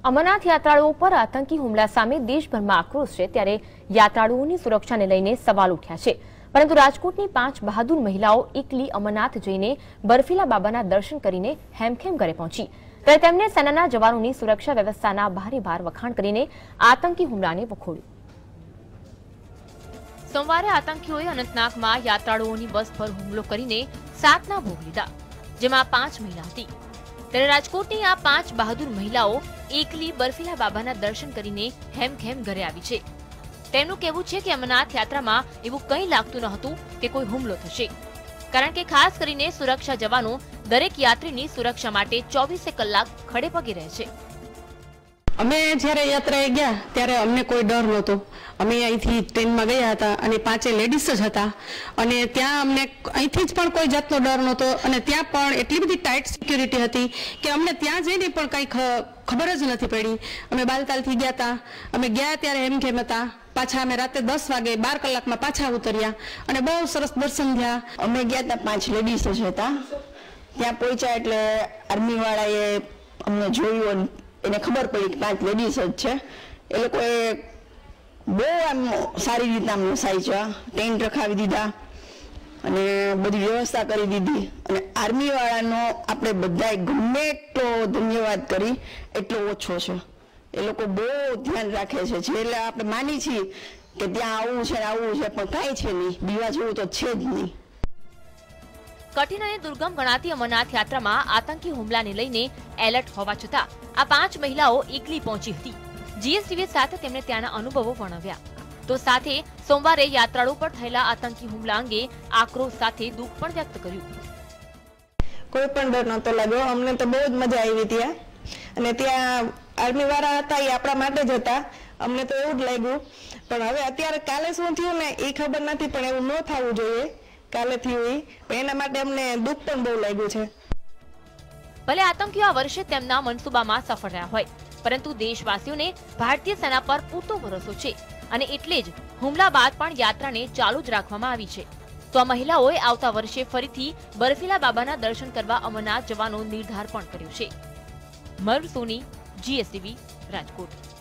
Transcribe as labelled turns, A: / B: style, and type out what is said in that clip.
A: અમરનાથ યાત્રાળુઓ પર આતંકી હુમલા સામે દેશભરમાં આક્રોશ છે ત્યારે યાત્રાળુઓની સુરક્ષાને લઈને સવાલ ઉઠ્યા છે પરંતુ રાજકોટની 5 બહાદુર મહિલાઓ એકલી અમરનાથ જઈને બર્ફીલા બાબાના દર્શન કરીને હેમખેમ ઘરે પહોંચી ત્યારે તેમણે સેનાના જવાનોની સુરક્ષા વ્યવસ્થાના ભારે વખાણ કરીને આતંકી હુમલાને વખોડ્યું। સોમવારે આતંકીઓએ અનંતનાગમાં યાત્રાળુઓની બસ પર હુમલો કરીને 7ના ભોગ લીધા જેમાં 5 મહિલા હતી ત્યારે રાજકોટની આ 5 બહાદુર મહિલાઓ એકલી બર્ફીલા બાબાના દર્શન કરીને હેમખેમ ઘરે આવી છે। તેમનું કહેવું છે કે અમરનાથ યાત્રામાં એવું કંઈ લાગતું ન હતું કે કોઈ હુમલો થશે કારણ કે ખાસ કરીને સુરક્ષા જવાનો દરેક યાત્રીની સુરક્ષા માટે 24 કલાક ખડે પગે રહે છે।
B: અમે જ્યારે યાત્રાએ ગયા ત્યારે અમને કોઈ ડર નહોતો। અમે અહીંથી ટ્રેનમાં ગયા હતા અને 5 લેડીઝ જ હતા અને ત્યાં અમને અહીંથી જ પણ કોઈ જાતનો ડર નહોતો અને ત્યાં પણ એટલી બધી ટાઈટ સિક્યુરિટી હતી કે અમને ત્યાં જઈને પણ કંઈ ખબર જ નથી પડી। અમે બાલતાલથી ગયા હતા, અમે ગયા ત્યારે હેમખેમ હતા, પાછા અમે રાતે 10 વાગે 12 કલાકમાં પાછા ઉતર્યા અને બહુ સરસ દર્શન થયા।
C: અમે ગયા હતા 5 લેડીઝ જ હતા, ત્યાં પહોંચ્યા એટલે આર્મી વાળાએ અમને જોયું, એને ખબર પડી કે 5 લેડીઝ જ છે। એ લોકોએ બહુ આમ સારી રીતના અમને સાચવ્યા, ટેન્ટ રખાવી દીધા અને બધી વ્યવસ્થા કરી દીધી અને આર્મી વાળાનો આપણે બધાએ ગમે એટલો ધન્યવાદ કરી એટલો ઓછો છે। એ લોકો બહુ ધ્યાન રાખે છે, એટલે આપણે માની છીએ કે ત્યાં આવું છે પણ કાંઈ છે નહીં, બીવા જેવું તો છે જ નહીં।
A: કઠિન અને દુર્ગમ ગણાતી અમરનાથ યાત્રામાં આતંકી હુમલાને લઈને એલર્ટ હોવા છતાં આ 5 મહિલાઓ એકલી પહોંચી હતી। જીએસટીવી સાથે તેમણે ત્યાંના અનુભવો વર્ણવ્યા તો સાથે સોમવારે યાત્રાળુ પર થયેલા આતંકી હુમલા અંગે આક્રોશ સાથે દુઃખ પણ વ્યક્ત કર્યું।
B: કોઈ પણ ડર નહોતો લાગ્યો, અમને તો બહુ જ મજા આવી ત્યાં અને ત્યાં આર્મી વાળા હતા એ આપણા માટે જ હતા, અમને તો એવું જ લાગ્યું। પણ હવે અત્યારે કાલે શું થયું ને એ ખબર નથી, પણ એવું ન થવું જોઈએ કાલે થયું પણ એના માટે અમને દુઃખ પણ બહુ લાગ્યું છે।
A: ભલે આતંકીઓ આ વર્ષે તેમના મનસૂબામાં સફળ રહ્યા હોય પરંતુ દેશવાસીઓને ભારતીય સેના પર પૂરતો ભરોસો છે અને એટલે જ હુમલા બાદ પણ યાત્રાને ચાલુ જ રાખવામાં આવી છે। તો આ મહિલાઓએ આવતા વર્ષે ફરીથી બર્ફીલા બાબાના દર્શન કરવા અમરનાથ જવાનો નિર્ધાર પણ કર્યો છે। મર્વ સોની, જીએસટીવી, રાજકોટ।